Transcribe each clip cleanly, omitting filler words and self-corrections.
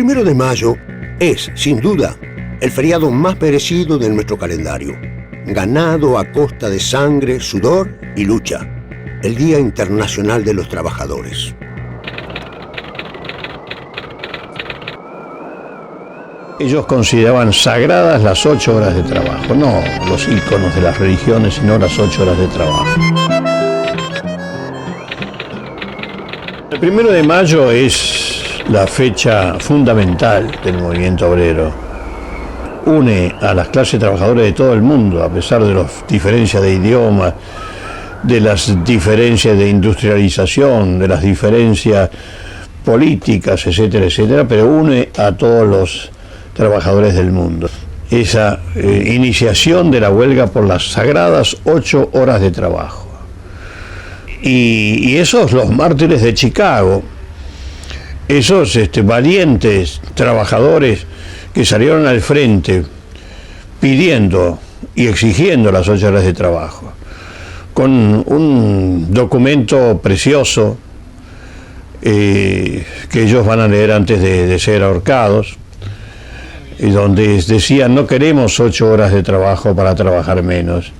1 de mayo es, sin duda, el feriado más merecido de nuestro calendario, ganado a costa de sangre, sudor y lucha, el Día Internacional de los Trabajadores. Ellos consideraban sagradas las 8 horas de trabajo, no los íconos de las religiones, sino las 8 horas de trabajo. El 1 de mayo es la fecha fundamental del movimiento obrero. Une a las clases trabajadoras de todo el mundo, a pesar de las diferencias de idioma, de las diferencias de industrialización, de las diferencias políticas, etcétera, etcétera, pero une a todos los trabajadores del mundo. Esa iniciación de la huelga por las sagradas 8 horas de trabajo. Y esos, los mártires de Chicago, esos valientes trabajadores que salieron al frente pidiendo y exigiendo las 8 horas de trabajo, con un documento precioso que ellos van a leer antes de ser ahorcados, y donde decían: no queremos 8 horas de trabajo para trabajar menos,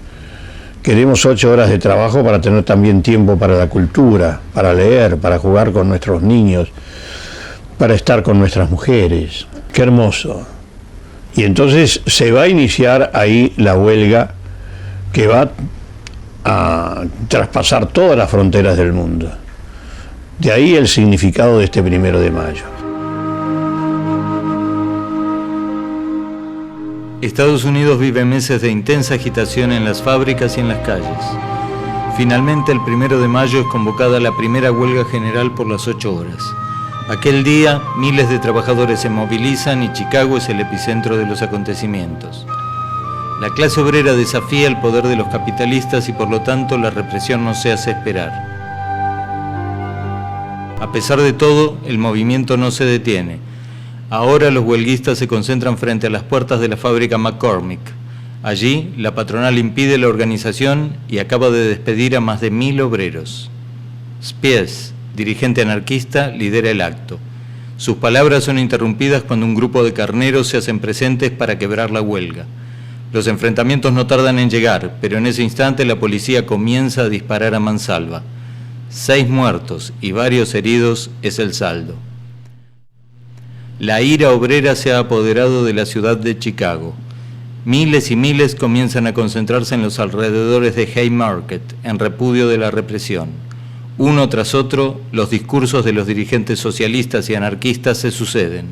queremos 8 horas de trabajo para tener también tiempo para la cultura, para leer, para jugar con nuestros niños, para estar con nuestras mujeres. ¡Qué hermoso! Y entonces se va a iniciar ahí la huelga que va a traspasar todas las fronteras del mundo. De ahí el significado de este 1 de mayo. Estados Unidos vive meses de intensa agitación en las fábricas y en las calles. Finalmente, el 1 de mayo es convocada la primera huelga general por las 8 horas. Aquel día, miles de trabajadores se movilizan y Chicago es el epicentro de los acontecimientos. La clase obrera desafía el poder de los capitalistas y por lo tanto la represión no se hace esperar. A pesar de todo, el movimiento no se detiene. Ahora los huelguistas se concentran frente a las puertas de la fábrica McCormick. Allí, la patronal impide la organización y acaba de despedir a más de 1000 obreros. Spies, dirigente anarquista, lidera el acto. Sus palabras son interrumpidas cuando un grupo de carneros se hacen presentes para quebrar la huelga. Los enfrentamientos no tardan en llegar, pero en ese instante la policía comienza a disparar a mansalva. 6 muertos y varios heridos es el saldo. La ira obrera se ha apoderado de la ciudad de Chicago. Miles y miles comienzan a concentrarse en los alrededores de Haymarket, en repudio de la represión. Uno tras otro, los discursos de los dirigentes socialistas y anarquistas se suceden.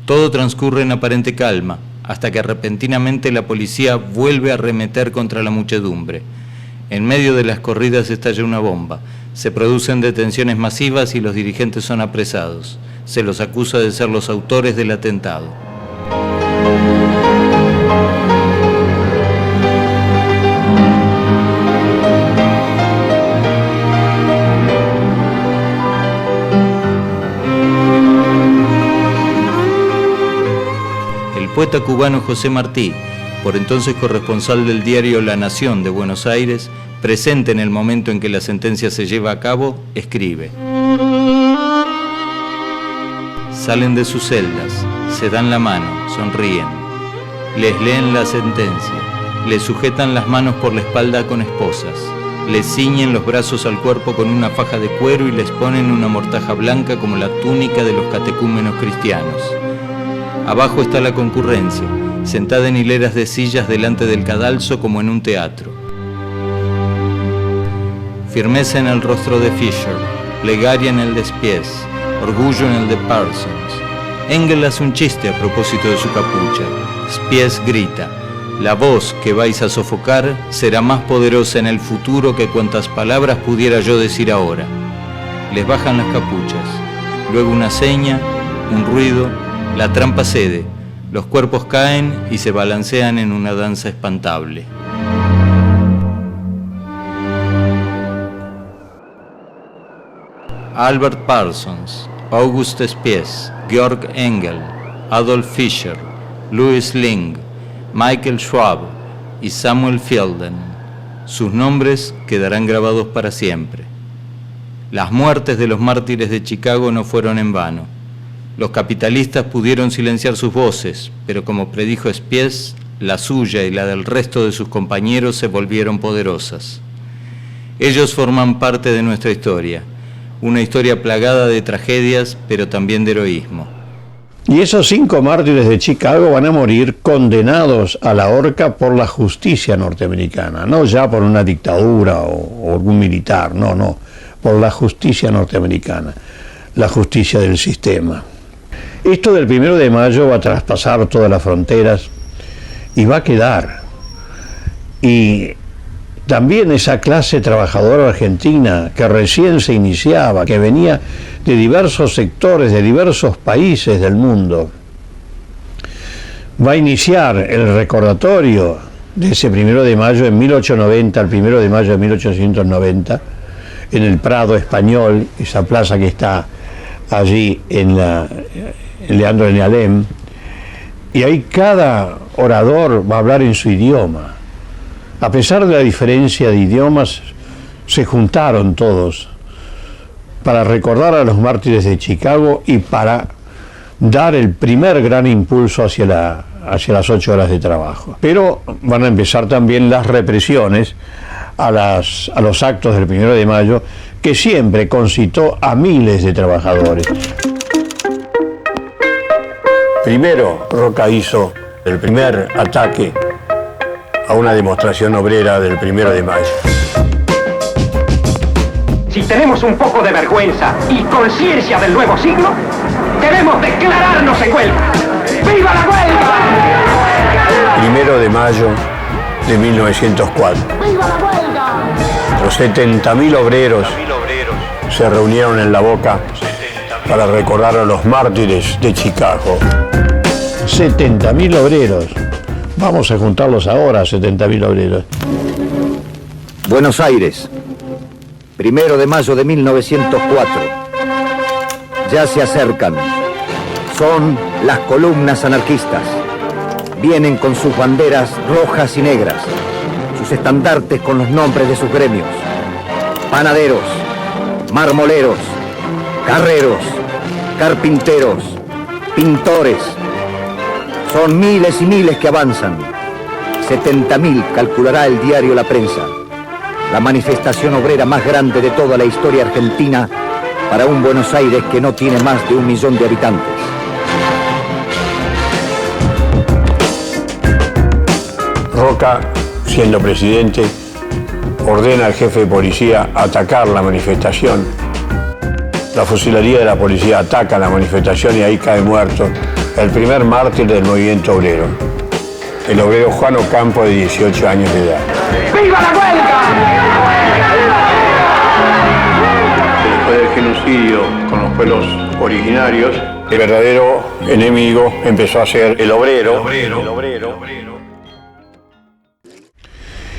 Todo transcurre en aparente calma, hasta que repentinamente la policía vuelve a arremeter contra la muchedumbre. En medio de las corridas estalla una bomba. Se producen detenciones masivas y los dirigentes son apresados. Se los acusa de ser los autores del atentado. El poeta cubano José Martí, por entonces corresponsal del diario La Nación de Buenos Aires, presente en el momento en que la sentencia se lleva a cabo, escribe: salen de sus celdas, se dan la mano, sonríen, les leen la sentencia, les sujetan las manos por la espalda con esposas, les ciñen los brazos al cuerpo con una faja de cuero y les ponen una mortaja blanca como la túnica de los catecúmenos cristianos. Abajo está la concurrencia, sentada en hileras de sillas delante del cadalso como en un teatro. Firmeza en el rostro de Fisher, plegaria en el de Spies, orgullo en el de Parsons. Engel hace un chiste a propósito de su capucha. Spies grita: la voz que vais a sofocar será más poderosa en el futuro que cuantas palabras pudiera yo decir ahora. Les bajan las capuchas, luego una seña, un ruido, la trampa cede, los cuerpos caen y se balancean en una danza espantable. Albert Parsons, August Spies, Georg Engel, Adolf Fischer, Louis Ling, Michael Schwab y Samuel Fielden. Sus nombres quedarán grabados para siempre. Las muertes de los mártires de Chicago no fueron en vano. Los capitalistas pudieron silenciar sus voces, pero como predijo Spies, la suya y la del resto de sus compañeros se volvieron poderosas. Ellos forman parte de nuestra historia, una historia plagada de tragedias, pero también de heroísmo. Y esos 5 mártires de Chicago van a morir condenados a la horca por la justicia norteamericana, no ya por una dictadura o algún militar, no, por la justicia norteamericana, la justicia del sistema. Esto del 1 de mayo va a traspasar todas las fronteras y va a quedar. Y también esa clase trabajadora argentina que recién se iniciaba, que venía de diversos sectores, de diversos países del mundo, va a iniciar el recordatorio de ese 1 de mayo en 1890, el 1 de mayo de 1890, en el Prado Español, esa plaza que está allí en Leandro de Alem, y ahí cada orador va a hablar en su idioma. A pesar de la diferencia de idiomas, se juntaron todos para recordar a los mártires de Chicago y para dar el primer gran impulso hacia las 8 horas de trabajo. Pero van a empezar también las represiones a los actos del 1 de mayo, que siempre concitó a miles de trabajadores. Primero, Roca hizo el primer ataque a una demostración obrera del 1 de mayo. Si tenemos un poco de vergüenza y conciencia del nuevo siglo, debemos declararnos en huelga. ¡Viva la huelga! 1 de mayo de 1904. ¡Viva la huelga! Los 70.000 obreros se reunieron en La Boca para recordar a los mártires de Chicago. 70.000 obreros. Vamos a juntarlos ahora, 70.000 obreros. Buenos Aires, 1 de mayo de 1904. Ya se acercan. Son las columnas anarquistas. Vienen con sus banderas rojas y negras, sus estandartes con los nombres de sus gremios. Panaderos, marmoleros, carreros, carpinteros, pintores. Son miles y miles que avanzan. 70.000 calculará el diario La Prensa. La manifestación obrera más grande de toda la historia argentina para un Buenos Aires que no tiene más de 1 millón de habitantes. Roca, siendo presidente, ordena al jefe de policía atacar la manifestación. La fusilería de la policía ataca la manifestación y ahí cae muerto el primer mártir del movimiento obrero, el obrero Juan Ocampo, de 18 años de edad. ¡Viva la huelga! Después del genocidio con los pueblos originarios, el verdadero enemigo empezó a ser el obrero.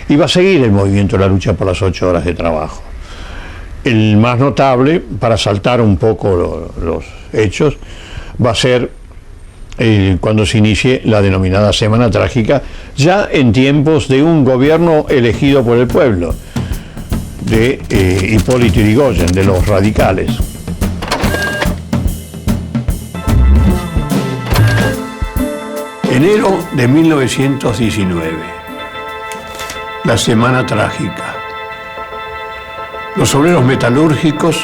Y va a seguir el movimiento de la lucha por las 8 horas de trabajo. El más notable, para saltar un poco los hechos, va a ser cuando se inicie la denominada Semana Trágica, ya en tiempos de un gobierno elegido por el pueblo, de Hipólito Yrigoyen, de los radicales. Enero de 1919, la Semana Trágica. Los obreros metalúrgicos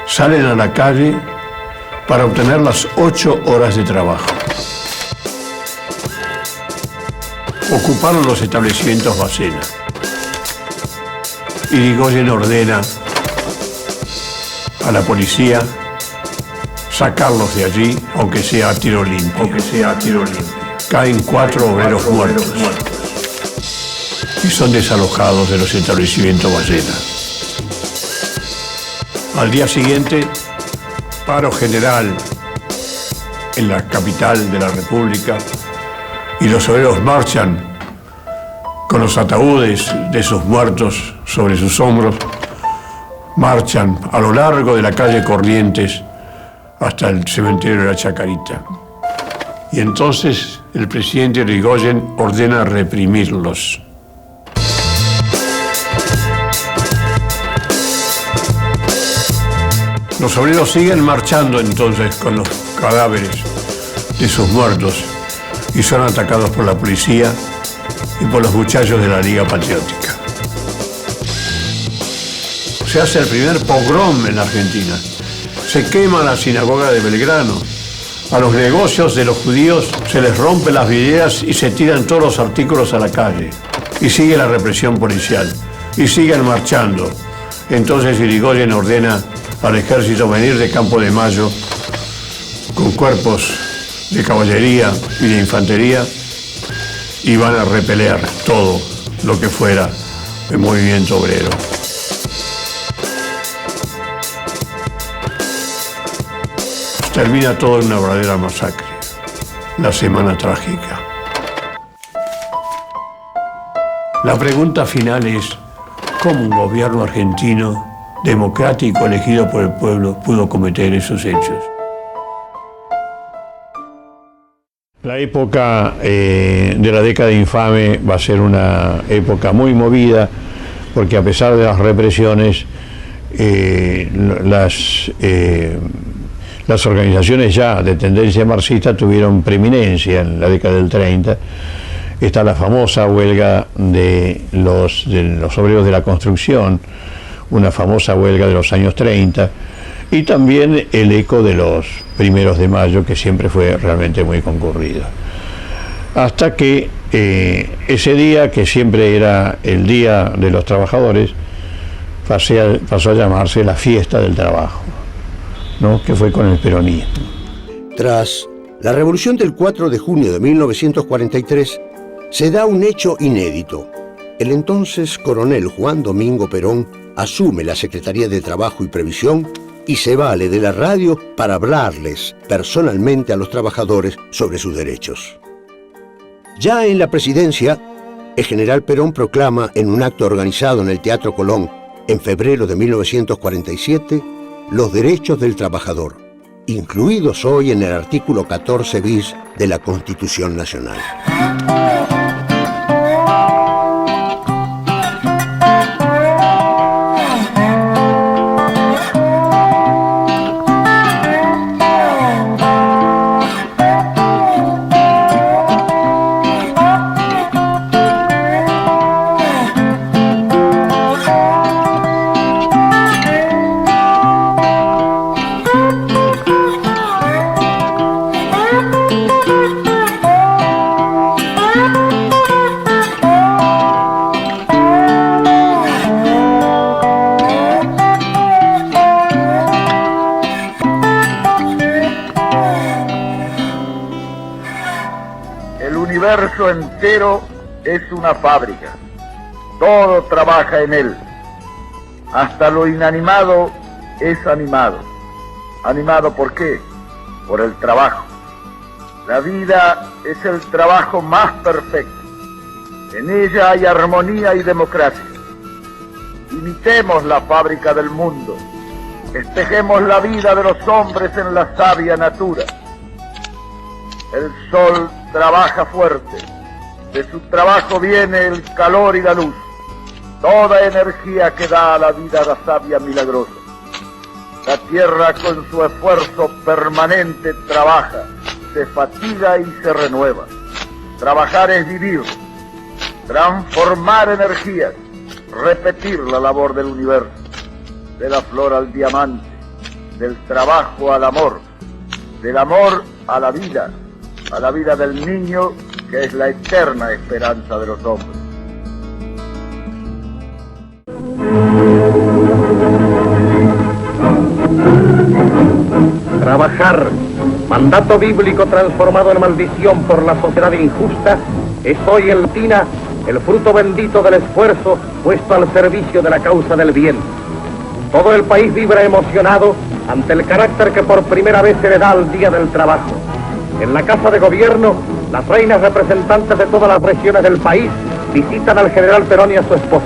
salen a la calle para obtener las 8 horas de trabajo. Ocuparon los establecimientos Bacena. Yrigoyen ordena a la policía sacarlos de allí, aunque sea a tiro limpio. Caen 4 obreros muertos y son desalojados de los establecimientos Bacena. Al día siguiente, paro general en la capital de la República y los obreros marchan con los ataúdes de sus muertos sobre sus hombros, marchan a lo largo de la calle Corrientes hasta el cementerio de la Chacarita. Y entonces el presidente Yrigoyen ordena reprimirlos. Los obreros siguen marchando entonces con los cadáveres de sus muertos y son atacados por la policía y por los muchachos de la Liga Patriótica. Se hace el primer pogrom en la Argentina. Se quema la sinagoga de Belgrano. A los negocios de los judíos se les rompen las vidrieras y se tiran todos los artículos a la calle. Y sigue la represión policial. Y siguen marchando. Entonces Irigoyen ordena al ejército venir de Campo de Mayo con cuerpos de caballería y de infantería y van a repeler todo lo que fuera el movimiento obrero. Termina todo en una verdadera masacre, la Semana Trágica. La pregunta final es, ¿cómo un gobierno argentino, democrático, elegido por el pueblo, pudo cometer esos hechos? La época de la década infame va a ser una época muy movida, porque a pesar de las represiones, las organizaciones ya de tendencia marxista tuvieron preeminencia en la década del 30. Está la famosa huelga de los obreros de la construcción, una famosa huelga de los años 30, y también el eco de los 1 de mayo, que siempre fue realmente muy concurrido. Hasta que ese día, que siempre era el Día de los Trabajadores, pasó a llamarse la Fiesta del Trabajo, ¿no? Que fue con el peronismo. Tras la revolución del 4 de junio de 1943, se da un hecho inédito. El entonces coronel Juan Domingo Perón asume la Secretaría de Trabajo y Previsión y se vale de la radio para hablarles personalmente a los trabajadores sobre sus derechos. Ya en la presidencia, el general Perón proclama en un acto organizado en el Teatro Colón en febrero de 1947 los derechos del trabajador, incluidos hoy en el artículo 14 bis de la Constitución Nacional. Entero es una fábrica, todo trabaja en él, hasta lo inanimado es animado. ¿Animado por qué? Por el trabajo. La vida es el trabajo más perfecto, en ella hay armonía y democracia. Imitemos la fábrica del mundo, espejemos la vida de los hombres en la sabia natura. El sol trabaja fuerte, de su trabajo viene el calor y la luz, toda energía que da a la vida la savia milagrosa. La tierra con su esfuerzo permanente trabaja, se fatiga y se renueva. Trabajar es vivir, transformar energías, repetir la labor del universo, de la flor al diamante, del trabajo al amor, del amor a la vida del niño, que es la eterna esperanza de los hombres. Trabajar, mandato bíblico transformado en maldición por la sociedad injusta, es hoy en Latina el fruto bendito del esfuerzo puesto al servicio de la causa del bien. Todo el país vibra emocionado ante el carácter que por primera vez se le da al Día del Trabajo. En la Casa de Gobierno, las reinas representantes de todas las regiones del país visitan al general Perón y a su esposa.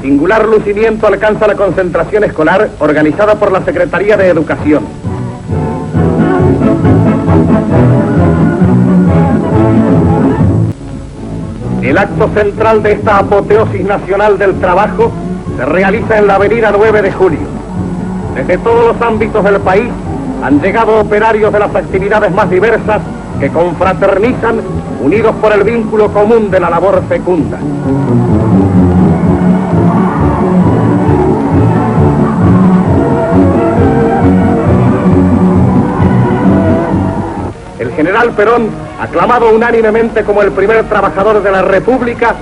Singular lucimiento alcanza la concentración escolar organizada por la Secretaría de Educación. El acto central de esta apoteosis nacional del trabajo se realiza en la avenida 9 de Julio. Desde todos los ámbitos del país han llegado operarios de las actividades más diversas que confraternizan, unidos por el vínculo común de la labor fecunda. El general Perón, aclamado unánimemente como el primer trabajador de la República,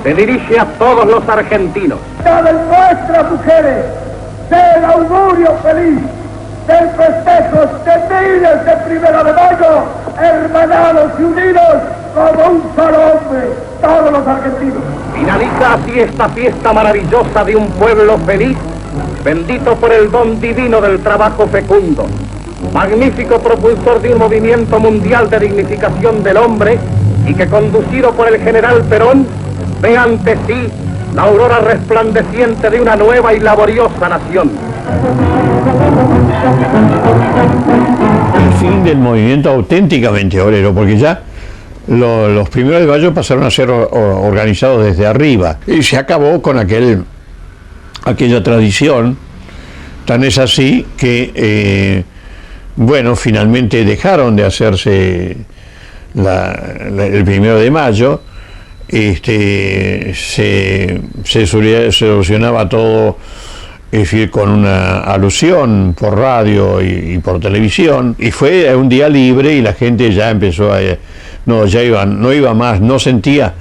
se dirige a todos los argentinos. De nuestras mujeres, del augurio feliz, del festejo de miles de 1 de mayo, hermanados y unidos como un solo hombre, todos los argentinos. Finaliza así esta fiesta maravillosa de un pueblo feliz, bendito por el don divino del trabajo fecundo, magnífico propulsor de un movimiento mundial de dignificación del hombre y que, conducido por el general Perón, ve ante sí la aurora resplandeciente de una nueva y laboriosa nación. El fin del movimiento auténticamente obrero, porque ya los 1 de mayo pasaron a ser organizados desde arriba y se acabó con aquella tradición. Tan es así que bueno, finalmente dejaron de hacerse el 1 de mayo. Se solucionaba todo, es decir, con una alusión por radio y por televisión, y fue un día libre y la gente ya empezó no iba más, no sentía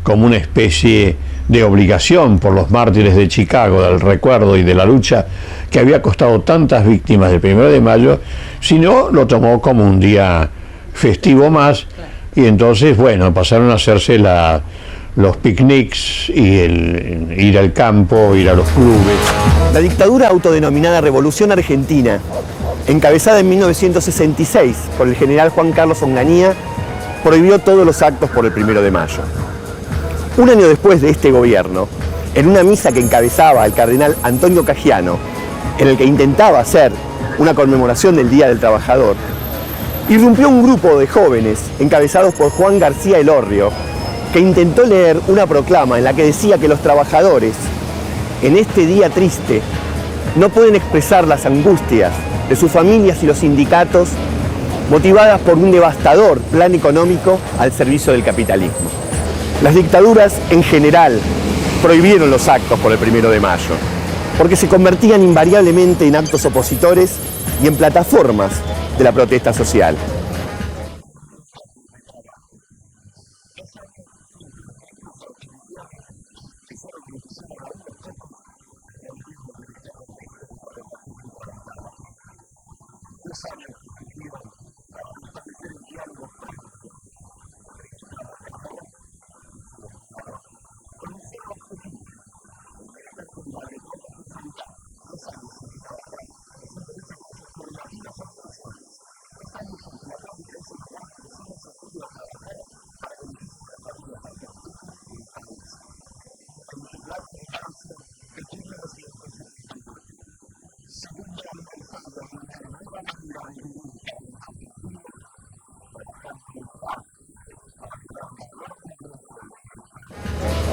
como una especie de obligación por los mártires de Chicago, del recuerdo y de la lucha que había costado tantas víctimas del 1 de mayo, sino lo tomó como un día festivo más, y entonces, bueno, pasaron a hacerse los picnics y el ir al campo, ir a los clubes. La dictadura autodenominada Revolución Argentina, encabezada en 1966 por el general Juan Carlos Onganía, prohibió todos los actos por el 1 de mayo. Un año después de este gobierno, en una misa que encabezaba el cardenal Antonio Cagiano, en el que intentaba hacer una conmemoración del Día del Trabajador, irrumpió un grupo de jóvenes encabezados por Juan García Elorrio, que intentó leer una proclama en la que decía que los trabajadores, en este día triste, no pueden expresar las angustias de sus familias y los sindicatos motivadas por un devastador plan económico al servicio del capitalismo. Las dictaduras en general prohibieron los actos por el 1 de mayo, porque se convertían invariablemente en actos opositores y en plataformas de la protesta social.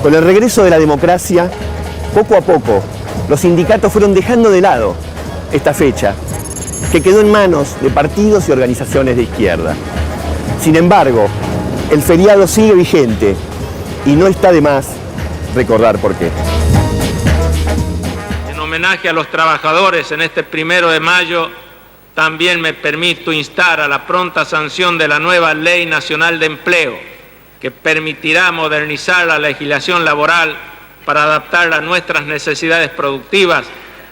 Con el regreso de la democracia, poco a poco, los sindicatos fueron dejando de lado esta fecha, que quedó en manos de partidos y organizaciones de izquierda. Sin embargo, el feriado sigue vigente y no está de más recordar por qué. En homenaje a los trabajadores en este 1 de mayo, también me permito instar a la pronta sanción de la nueva Ley Nacional de Empleo, que permitirá modernizar la legislación laboral para adaptarla a nuestras necesidades productivas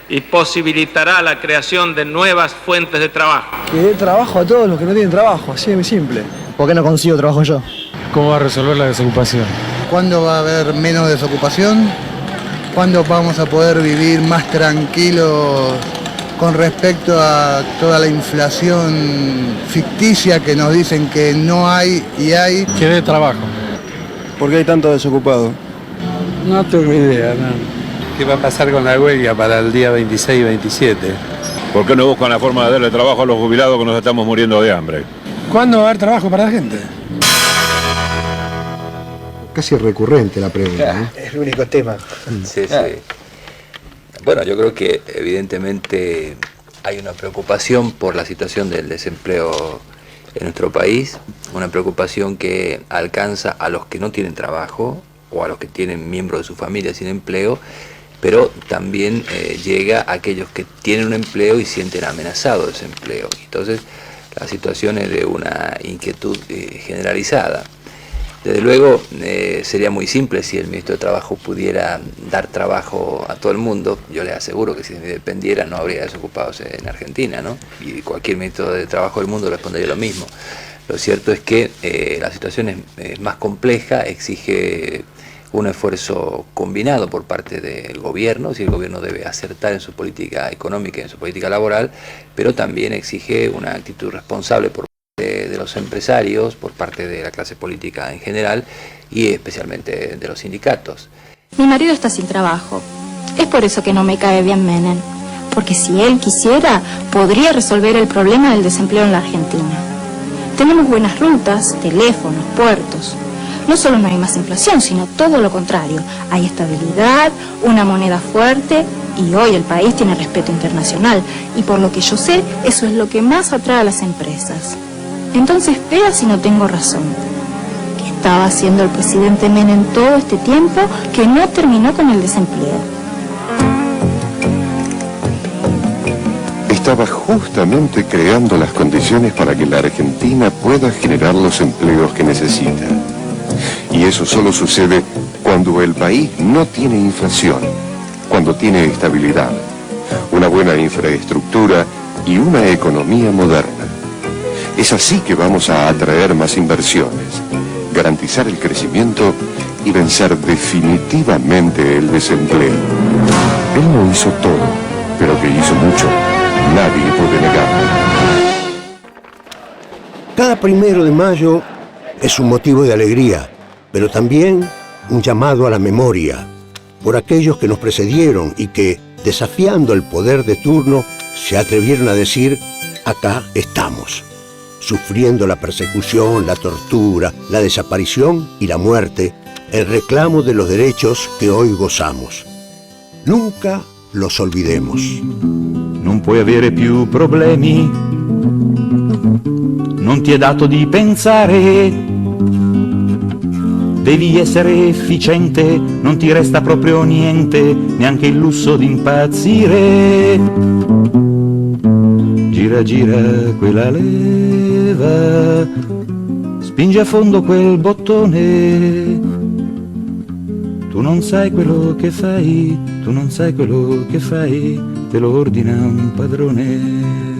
y posibilitará la creación de nuevas fuentes de trabajo. Que dé trabajo a todos los que no tienen trabajo, así de muy simple. ¿Por qué no consigo trabajo yo? ¿Cómo va a resolver la desocupación? ¿Cuándo va a haber menos desocupación? ¿Cuándo vamos a poder vivir más tranquilos con respecto a toda la inflación ficticia que nos dicen que no hay y hay? Que dé trabajo. ¿Por qué hay tanto desocupado? No tengo idea, no. ¿Qué va a pasar con la huelga para el día 26 y 27? ¿Por qué no buscan la forma de darle trabajo a los jubilados que nos estamos muriendo de hambre? ¿Cuándo va a haber trabajo para la gente? casi recurrente la pregunta, ¿no? Es el único tema. Sí, sí. Bueno, yo creo que evidentemente hay una preocupación por la situación del desempleo en nuestro país, una preocupación que alcanza a los que no tienen trabajo o a los que tienen miembros de su familia sin empleo, pero también llega a aquellos que tienen un empleo y sienten amenazado ese empleo. Entonces, la situación es de una inquietud generalizada. Desde luego, sería muy simple si el ministro de Trabajo pudiera dar trabajo a todo el mundo. Yo les aseguro que si dependiera no habría desocupados en Argentina, ¿no? Y cualquier ministro de Trabajo del mundo respondería lo mismo. Lo cierto es que la situación es más compleja, exige un esfuerzo combinado por parte del gobierno, si el gobierno debe acertar en su política económica y en su política laboral, pero también exige una actitud responsable por de los empresarios, por parte de la clase política en general y especialmente de los sindicatos. Mi marido está sin trabajo. Es por eso que no me cae bien Menem. Porque si él quisiera, podría resolver el problema del desempleo en la Argentina. Tenemos buenas rutas, teléfonos, puertos. No solo no hay más inflación, sino todo lo contrario. Hay estabilidad, una moneda fuerte y hoy el país tiene respeto internacional. Y por lo que yo sé, eso es lo que más atrae a las empresas. Entonces vea si no tengo razón. ¿Qué estaba haciendo el presidente Menem todo este tiempo que no terminó con el desempleo? Estaba justamente creando las condiciones para que la Argentina pueda generar los empleos que necesita. Y eso solo sucede cuando el país no tiene inflación, cuando tiene estabilidad, una buena infraestructura y una economía moderna. Es así que vamos a atraer más inversiones, garantizar el crecimiento y vencer definitivamente el desempleo. Él no hizo todo, pero que hizo mucho, nadie puede negarlo. Cada 1 de mayo es un motivo de alegría, pero también un llamado a la memoria por aquellos que nos precedieron y que, desafiando el poder de turno, se atrevieron a decir: acá estamos, sufriendo la persecución, la tortura, la desaparición y la muerte, el reclamo de los derechos que hoy gozamos. Nunca los olvidemos. Non puoi avere più problemi, non ti è dato di pensare, devi essere efficiente, non ti resta proprio niente, neanche il lusso di impazzire. Gira, gira quella leva, spingi a fondo quel bottone. Tu non sai quello che fai, tu non sai quello che fai, te lo ordina un padrone.